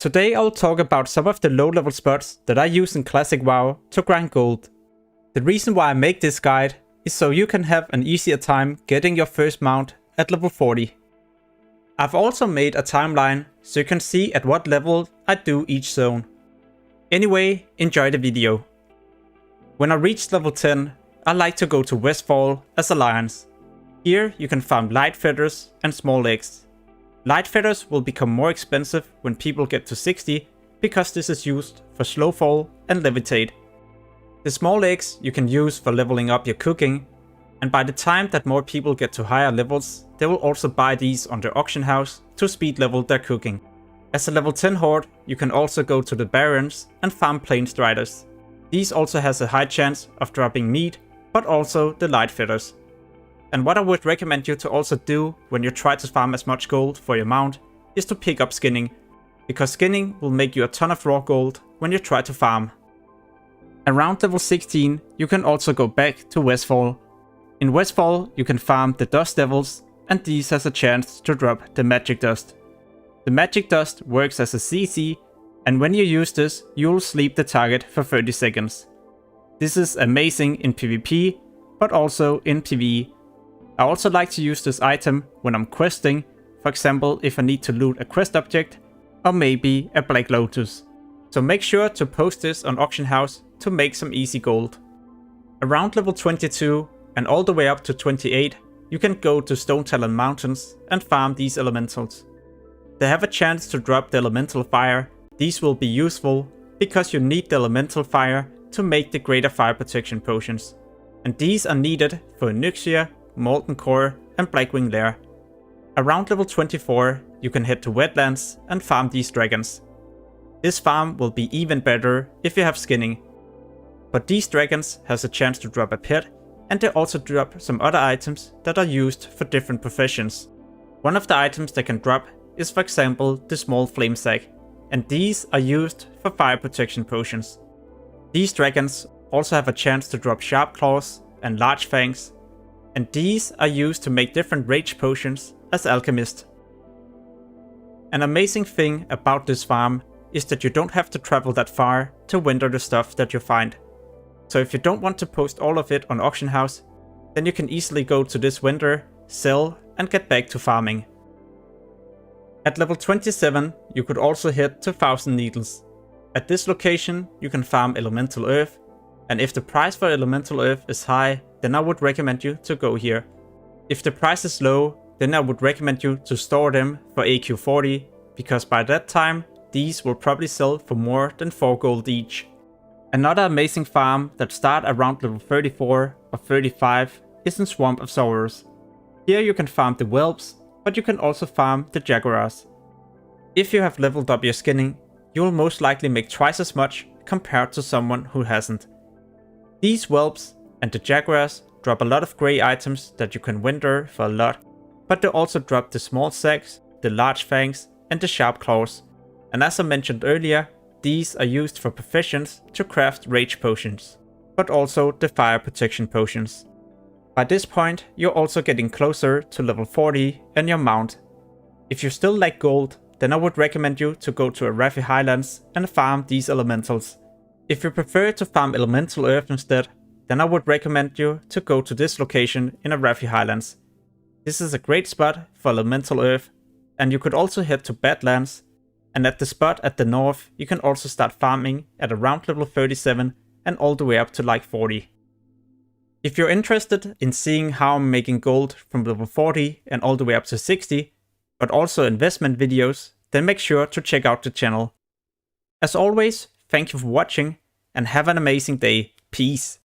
Today I'll talk about some of the low level spots that I use in classic WoW to grind gold. The reason why I make this guide is so you can have an easier time getting your first mount at level 40. I've also made a timeline so you can see at what level I do each zone. Anyway, enjoy the video. When I reach level 10, I like to go to Westfall as Alliance. Here you can farm light feathers and small eggs. Light feathers will become more expensive when people get to 60 because this is used for slow fall and levitate. The small eggs you can use for leveling up your cooking, and by the time that more people get to higher levels, they will also buy these on their auction house to speed level their cooking. As a level 10 horde, you can also go to the Barrens and farm plain striders. These also has a high chance of dropping meat, but also the light feathers. And what I would recommend you to also do when you try to farm as much gold for your mount is to pick up skinning, because skinning will make you a ton of raw gold when you try to farm. Around level 16 you can also go back to Westfall. In Westfall you can farm the dust devils, and these has a chance to drop the magic dust. The magic dust works as a CC, and when you use this you'll sleep the target for 30 seconds. This is amazing in PvP, but also in PvE. I also like to use this item when I'm questing, for example if I need to loot a quest object or maybe a Black Lotus. So make sure to post this on auction house to make some easy gold. Around level 22 and all the way up to 28 you can go to Stone Talon Mountains and farm these elementals. They have a chance to drop the elemental fire. These will be useful because you need the elemental fire to make the greater fire protection potions. And these are needed for Nyxia, Molten Core and Blackwing Lair. Around level 24 you can head to Wetlands and farm these dragons. This farm will be even better if you have skinning. But these dragons has a chance to drop a pet, and they also drop some other items that are used for different professions. One of the items they can drop is for example the small flame sack, and these are used for fire protection potions. These dragons also have a chance to drop sharp claws and large fangs, and these are used to make different rage potions as alchemist. An amazing thing about this farm is that you don't have to travel that far to winter the stuff that you find. So if you don't want to post all of it on auction house, then you can easily go to this winter, sell and get back to farming. At level 27 you could also head to Thousand Needles. At this location you can farm elemental earth, and if the price for elemental earth is high, then I would recommend you to go here. If the price is low, then I would recommend you to store them for AQ40, because by that time these will probably sell for more than 4 gold each. Another amazing farm that start around level 34 or 35 is in Swamp of Sorrows. Here you can farm the whelps, but you can also farm the jaguars. If you have leveled up your skinning, you will most likely make twice as much compared to someone who hasn't. These whelps and the jaguars drop a lot of grey items that you can winter for a lot, but they also drop the small sacks, the large fangs and the sharp claws. And as I mentioned earlier, these are used for professions to craft rage potions, but also the fire protection potions. By this point you're also getting closer to level 40 and your mount. If you still like gold, then I would recommend you to go to Arathi Highlands and farm these elementals. If you prefer to farm elemental earth instead, then I would recommend you to go to this location in Arathi Highlands. This is a great spot for elemental earth, and you could also head to Badlands, and at the spot at the north you can also start farming at around level 37 and all the way up to like 40. If you're interested in seeing how I'm making gold from level 40 and all the way up to 60, but also investment videos, then make sure to check out the channel. As always, thank you for watching and have an amazing day. Peace.